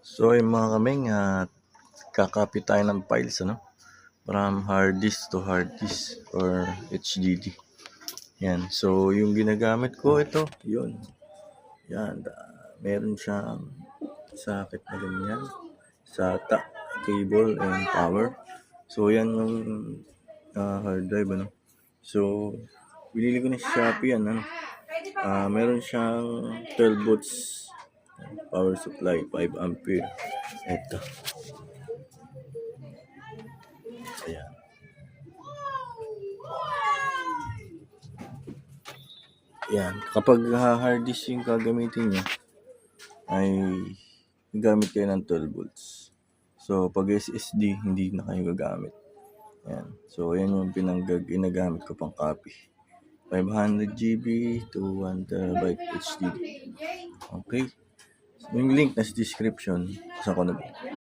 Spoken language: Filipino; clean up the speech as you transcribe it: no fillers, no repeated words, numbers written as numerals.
So yung mga kaming, kakopy tayo ng files, from hard disk to hard disk or HDD. Yan. So yung ginagamit ko ito, yun. Yan. Meron siyang socket na ganyan, SATA, cable, and power. So yan yung hard drive, So binili ko na sa Shopee yan, meron siyang 12 volts power supply, 5 ampere. Ito. Ayan. Yan. Kapag hard disk yung gagamitin nyo, ay gamit kayo ng 12 volts. So, pag SSD, hindi na kayo gagamit. Yan. So, yan yung ginagamit ko pang copy. 500 GB to 1 terabyte HDD. Okay. So, yung link na sa description, sa ko na